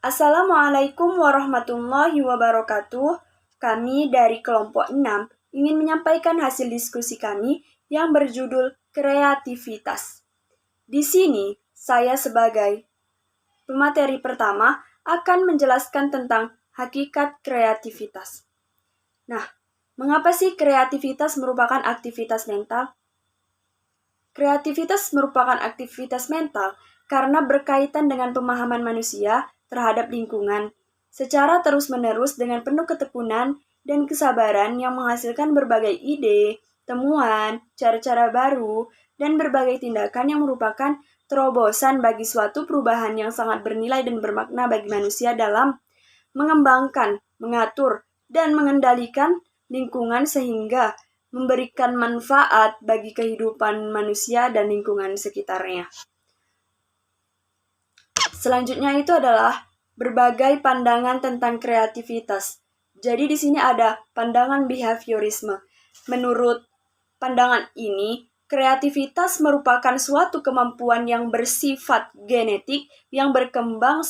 Assalamualaikum warahmatullahi wabarakatuh. Kami dari kelompok 6 ingin menyampaikan hasil diskusi kami yang berjudul kreativitas. Di sini, saya sebagai pemateri pertama akan menjelaskan tentang hakikat kreativitas. Nah, mengapa sih kreativitas merupakan aktivitas mental? Kreativitas merupakan aktivitas mental karena berkaitan dengan pemahaman manusia terhadap lingkungan secara terus-menerus dengan penuh ketekunan dan kesabaran yang menghasilkan berbagai ide, temuan, cara-cara baru, dan berbagai tindakan yang merupakan terobosan bagi suatu perubahan yang sangat bernilai dan bermakna bagi manusia dalam mengembangkan, mengatur, dan mengendalikan lingkungan sehingga memberikan manfaat bagi kehidupan manusia dan lingkungan sekitarnya. Selanjutnya itu adalah berbagai pandangan tentang kreativitas. Jadi di sini ada pandangan behaviorisme. Menurut pandangan ini, kreativitas merupakan suatu kemampuan yang bersifat genetik yang berkembang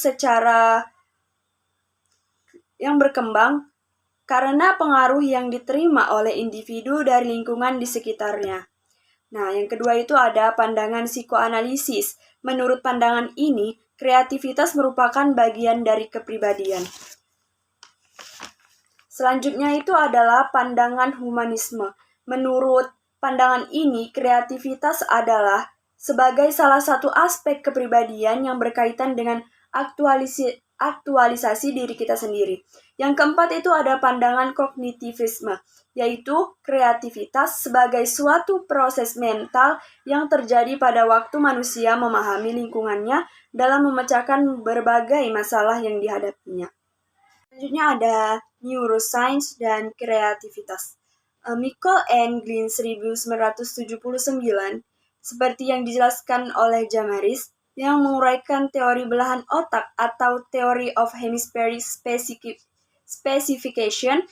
karena pengaruh yang diterima oleh individu dari lingkungan di sekitarnya. Nah, yang kedua itu ada pandangan psikoanalisis. Menurut pandangan ini, kreativitas merupakan bagian dari kepribadian. Selanjutnya itu adalah pandangan humanisme. Menurut pandangan ini, kreativitas adalah sebagai salah satu aspek kepribadian yang berkaitan dengan aktualisasi diri kita sendiri. Yang keempat itu ada pandangan kognitivisme, yaitu kreativitas sebagai suatu proses mental yang terjadi pada waktu manusia memahami lingkungannya dalam memecahkan berbagai masalah yang dihadapinya. Selanjutnya ada neuroscience dan kreativitas. Michael N. Green 1979, seperti yang dijelaskan oleh Jamaris, yang menguraikan teori belahan otak atau Theory of Hemispheric Specification.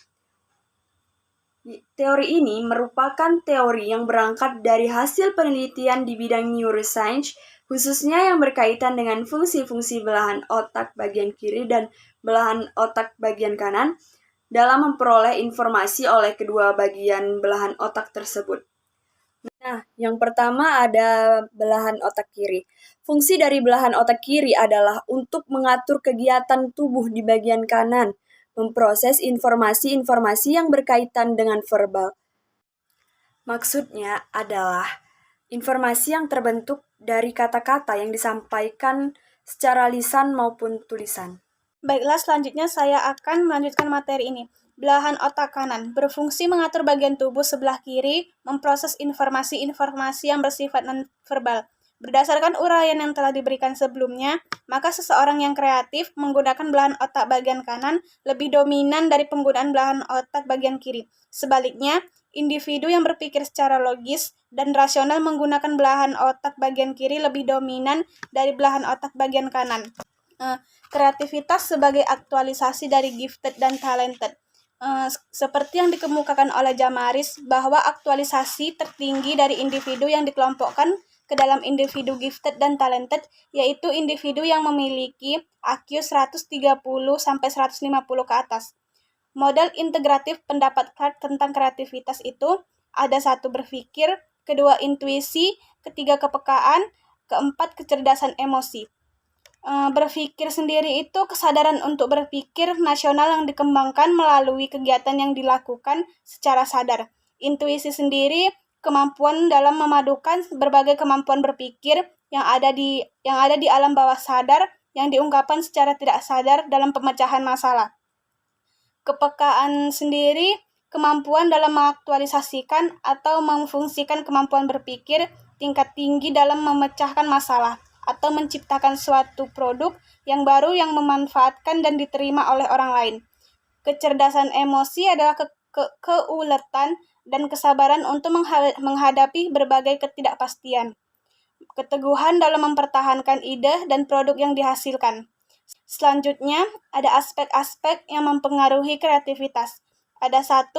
Teori ini merupakan teori yang berangkat dari hasil penelitian di bidang neuroscience, khususnya yang berkaitan dengan fungsi-fungsi belahan otak bagian kiri dan belahan otak bagian kanan dalam memperoleh informasi oleh kedua bagian belahan otak tersebut. Nah, yang pertama ada belahan otak kiri. Fungsi dari belahan otak kiri adalah untuk mengatur kegiatan tubuh di bagian kanan, memproses informasi-informasi yang berkaitan dengan verbal. Maksudnya adalah informasi yang terbentuk dari kata-kata yang disampaikan secara lisan maupun tulisan. Baiklah, selanjutnya saya akan melanjutkan materi ini. Belahan otak kanan berfungsi mengatur bagian tubuh sebelah kiri, memproses informasi-informasi yang bersifat non-verbal. Berdasarkan uraian yang telah diberikan sebelumnya, maka seseorang yang kreatif menggunakan belahan otak bagian kanan lebih dominan dari penggunaan belahan otak bagian kiri. Sebaliknya, individu yang berpikir secara logis dan rasional menggunakan belahan otak bagian kiri lebih dominan dari belahan otak bagian kanan. Kreativitas sebagai aktualisasi dari gifted dan talented. Seperti yang dikemukakan oleh Jamaris, bahwa aktualisasi tertinggi dari individu yang dikelompokkan ke dalam individu gifted dan talented, yaitu individu yang memiliki IQ 130-150 ke atas. Model integratif pendapat Clark tentang kreativitas itu ada 1 berpikir, 2 intuisi, 3 kepekaan, 4 kecerdasan emosi. Berpikir sendiri itu kesadaran untuk berpikir nasional yang dikembangkan melalui kegiatan yang dilakukan secara sadar. Intuisi sendiri kemampuan dalam memadukan berbagai kemampuan berpikir yang ada di alam bawah sadar yang diungkapkan secara tidak sadar dalam pemecahan masalah. Kepekaan sendiri kemampuan dalam mengaktualisasikan atau memfungsikan kemampuan berpikir tingkat tinggi dalam memecahkan masalah atau menciptakan suatu produk yang baru yang memanfaatkan dan diterima oleh orang lain. Kecerdasan emosi adalah keuletan dan kesabaran untuk menghadapi berbagai ketidakpastian. Keteguhan dalam mempertahankan ide dan produk yang dihasilkan. Selanjutnya, ada aspek-aspek yang mempengaruhi kreativitas. Ada 1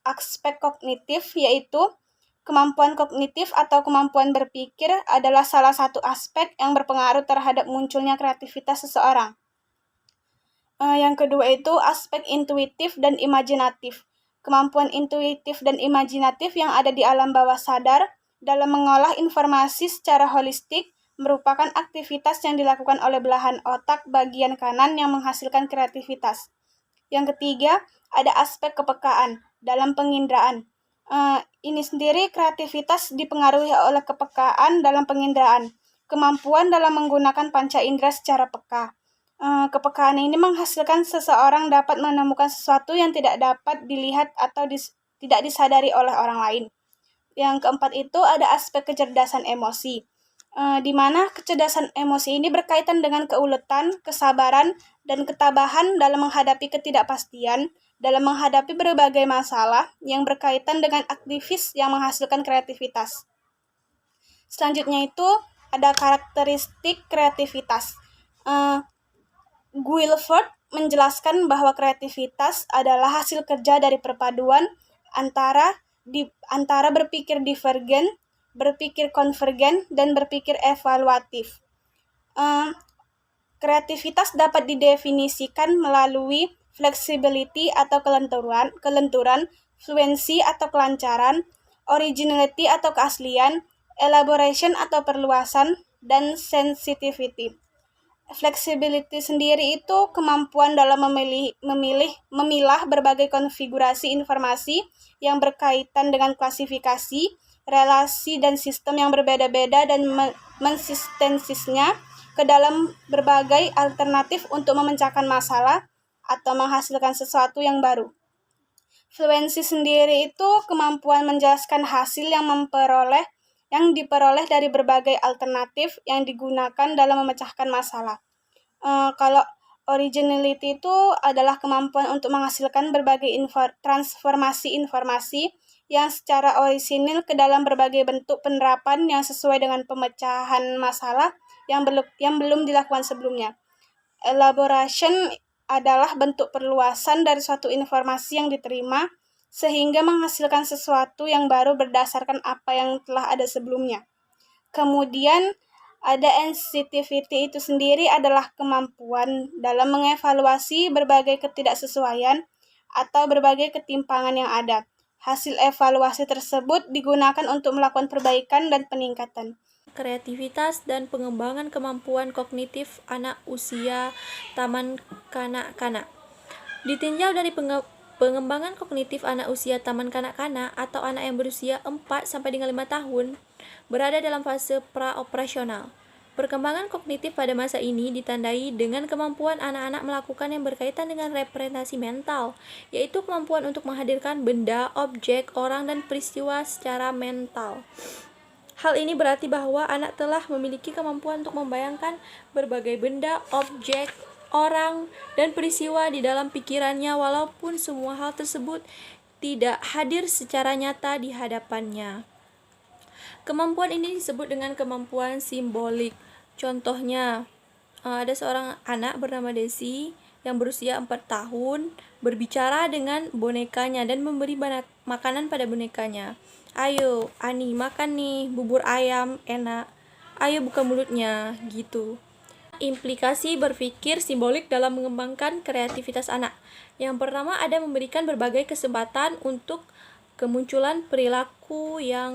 aspek kognitif, yaitu kemampuan kognitif atau kemampuan berpikir adalah salah satu aspek yang berpengaruh terhadap munculnya kreativitas seseorang. Yang kedua itu aspek intuitif dan imajinatif. Kemampuan intuitif dan imajinatif yang ada di alam bawah sadar dalam mengolah informasi secara holistik merupakan aktivitas yang dilakukan oleh belahan otak bagian kanan yang menghasilkan kreativitas. Yang ketiga, ada aspek kepekaan dalam penginderaan. Ini sendiri kreativitas dipengaruhi oleh kepekaan dalam penginderaan, kemampuan dalam menggunakan panca indera secara peka. Kepekaan ini menghasilkan seseorang dapat menemukan sesuatu yang tidak dapat dilihat atau tidak disadari oleh orang lain. Yang keempat itu ada aspek kecerdasan emosi, di mana kecerdasan emosi ini berkaitan dengan keuletan, kesabaran, dan ketabahan dalam menghadapi ketidakpastian, dalam menghadapi berbagai masalah yang berkaitan dengan aktivis yang menghasilkan kreativitas. Selanjutnya itu ada karakteristik kreativitas. Guilford menjelaskan bahwa kreativitas adalah hasil kerja dari perpaduan antara berpikir divergen, berpikir konvergen, dan berpikir evaluatif. Kreativitas dapat didefinisikan melalui flexibility atau kelenturan, fluency atau kelancaran, originality atau keaslian, elaboration atau perluasan, dan sensitivity. Flexibility sendiri itu kemampuan dalam memilah berbagai konfigurasi informasi yang berkaitan dengan klasifikasi, relasi, dan sistem yang berbeda-beda dan mensintesisnya ke dalam berbagai alternatif untuk memecahkan masalah atau menghasilkan sesuatu yang baru. Fluency sendiri itu kemampuan menjelaskan hasil yang diperoleh dari berbagai alternatif yang digunakan dalam memecahkan masalah. Kalau originality itu adalah kemampuan untuk menghasilkan berbagai transformasi informasi yang secara orisinil ke dalam berbagai bentuk penerapan yang sesuai dengan pemecahan masalah yang belum dilakukan sebelumnya. Elaboration adalah bentuk perluasan dari suatu informasi yang diterima sehingga menghasilkan sesuatu yang baru berdasarkan apa yang telah ada sebelumnya. Kemudian ada sensitivity itu sendiri adalah kemampuan dalam mengevaluasi berbagai ketidaksesuaian atau berbagai ketimpangan yang ada. Hasil evaluasi tersebut digunakan untuk melakukan perbaikan dan peningkatan. Kreativitas dan pengembangan kemampuan kognitif anak usia taman kanak-kanak. Ditinjau dari pengembangan kognitif anak usia taman kanak-kanak atau anak yang berusia 4-5 tahun berada dalam fase pra-operasional. Perkembangan kognitif pada masa ini ditandai dengan kemampuan anak-anak melakukan yang berkaitan dengan representasi mental, yaitu kemampuan untuk menghadirkan benda, objek, orang, dan peristiwa secara mental. Hal ini berarti bahwa anak telah memiliki kemampuan untuk membayangkan berbagai benda, objek, orang, dan peristiwa di dalam pikirannya walaupun semua hal tersebut tidak hadir secara nyata di hadapannya. Kemampuan ini disebut dengan kemampuan simbolik. Contohnya, ada seorang anak bernama Desi yang berusia 4 tahun berbicara dengan bonekanya dan memberi makanan pada bonekanya. Ayo, Ani, makan nih, bubur ayam, enak. Ayo buka mulutnya, gitu. Implikasi berpikir simbolik dalam mengembangkan kreativitas anak. Yang pertama ada memberikan berbagai kesempatan untuk kemunculan perilaku yang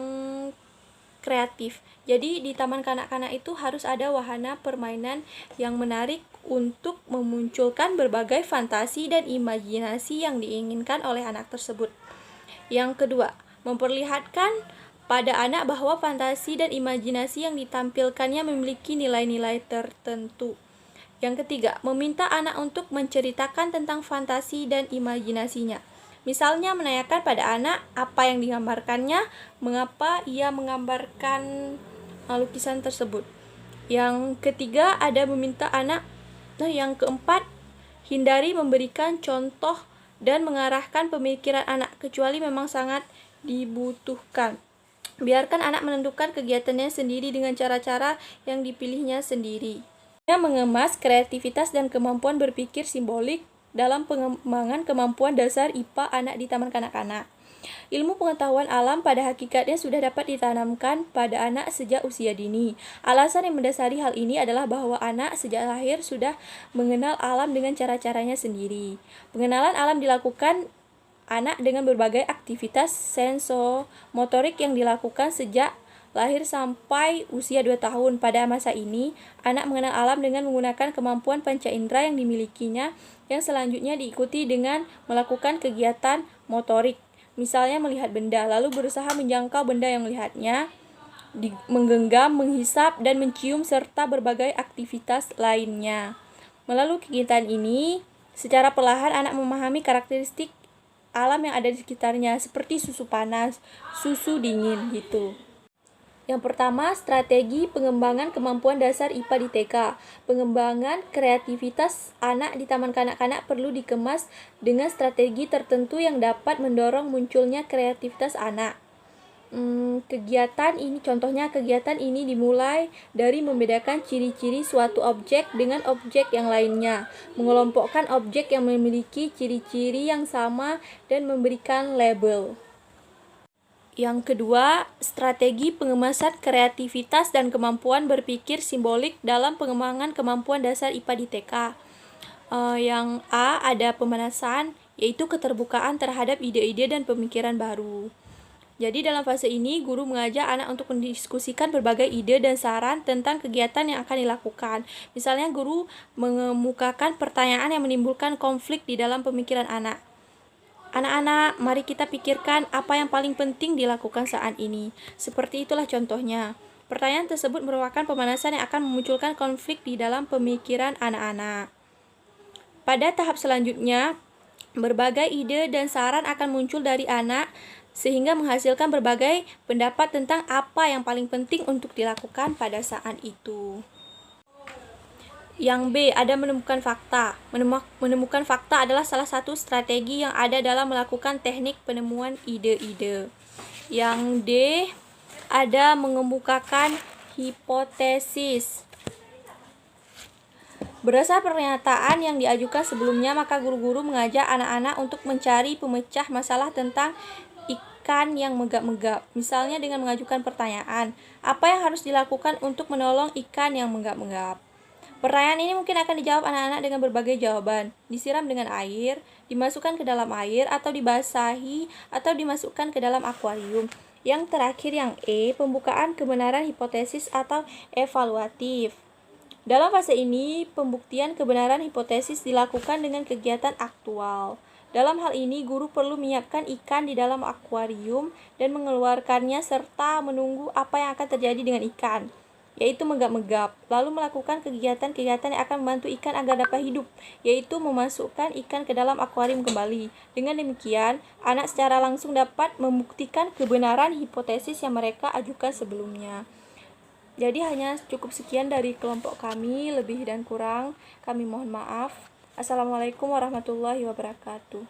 kreatif. Jadi di taman kanak-kanak itu harus ada wahana permainan yang menarik untuk memunculkan berbagai fantasi dan imajinasi yang diinginkan oleh anak tersebut. Yang kedua, memperlihatkan pada anak bahwa fantasi dan imajinasi yang ditampilkannya memiliki nilai-nilai tertentu. Yang ketiga, meminta anak untuk menceritakan tentang fantasi dan imajinasinya. Misalnya menanyakan pada anak apa yang digambarkannya, mengapa ia menggambarkan lukisan tersebut. Yang ketiga ada meminta anak. Yang keempat, hindari memberikan contoh dan mengarahkan pemikiran anak kecuali memang sangat dibutuhkan. Biarkan anak menentukan kegiatannya sendiri dengan cara-cara yang dipilihnya sendiri. Mengemas kreativitas dan kemampuan berpikir simbolik dalam pengembangan kemampuan dasar IPA anak di taman kanak-kanak. Ilmu pengetahuan alam pada hakikatnya sudah dapat ditanamkan pada anak sejak usia dini. Alasan yang mendasari hal ini adalah bahwa anak sejak lahir sudah mengenal alam dengan cara-caranya sendiri. Pengenalan alam dilakukan anak dengan berbagai aktivitas sensomotorik yang dilakukan sejak lahir sampai usia 2 tahun. Pada masa ini, anak mengenal alam dengan menggunakan kemampuan panca indera yang dimilikinya, yang selanjutnya diikuti dengan melakukan kegiatan motorik. Misalnya melihat benda, lalu berusaha menjangkau benda yang melihatnya, menggenggam, menghisap, dan mencium, serta berbagai aktivitas lainnya. Melalui kegiatan ini, secara perlahan anak memahami karakteristik alam yang ada di sekitarnya, seperti susu panas, susu dingin, gitu. Yang pertama, strategi pengembangan kemampuan dasar IPA di TK. Pengembangan kreativitas anak di taman kanak-kanak perlu dikemas dengan strategi tertentu yang dapat mendorong munculnya kreativitas anak. Kegiatan ini dimulai dari membedakan ciri-ciri suatu objek dengan objek yang lainnya, mengelompokkan objek yang memiliki ciri-ciri yang sama dan memberikan label. Yang kedua, strategi pengemasan kreativitas dan kemampuan berpikir simbolik dalam pengembangan kemampuan dasar IPA di TK. Yang A, ada pemanasan, yaitu keterbukaan terhadap ide-ide dan pemikiran baru. Jadi dalam fase ini, guru mengajak anak untuk mendiskusikan berbagai ide dan saran tentang kegiatan yang akan dilakukan. Misalnya, guru mengemukakan pertanyaan yang menimbulkan konflik di dalam pemikiran anak. Anak-anak, mari kita pikirkan apa yang paling penting dilakukan saat ini. Seperti itulah contohnya. Pertanyaan tersebut merupakan pemanasan yang akan memunculkan konflik di dalam pemikiran anak-anak. Pada tahap selanjutnya, berbagai ide dan saran akan muncul dari anak, sehingga menghasilkan berbagai pendapat tentang apa yang paling penting untuk dilakukan pada saat itu. Yang B, ada menemukan fakta. Menemukan fakta adalah salah satu strategi yang ada dalam melakukan teknik penemuan ide-ide. Yang D, ada mengemukakan hipotesis. Berdasar pernyataan yang diajukan sebelumnya, maka guru-guru mengajak anak-anak untuk mencari pemecah masalah tentang ikan yang megap-megap. Misalnya dengan mengajukan pertanyaan, apa yang harus dilakukan untuk menolong ikan yang megap-megap? Pertanyaan ini mungkin akan dijawab anak-anak dengan berbagai jawaban. Disiram dengan air, dimasukkan ke dalam air, atau dibasahi, atau dimasukkan ke dalam akuarium. Yang terakhir, yang E, pembukaan kebenaran hipotesis atau evaluatif. Dalam fase ini, pembuktian kebenaran hipotesis dilakukan dengan kegiatan aktual. Dalam hal ini, guru perlu menyiapkan ikan di dalam akuarium dan mengeluarkannya serta menunggu apa yang akan terjadi dengan ikan, yaitu megap-megap, lalu melakukan kegiatan-kegiatan yang akan membantu ikan agar dapat hidup, yaitu memasukkan ikan ke dalam akuarium kembali. Dengan demikian, anak secara langsung dapat membuktikan kebenaran hipotesis yang mereka ajukan sebelumnya. Jadi hanya cukup sekian dari kelompok kami, lebih dan kurang kami mohon maaf. Assalamualaikum warahmatullahi wabarakatuh.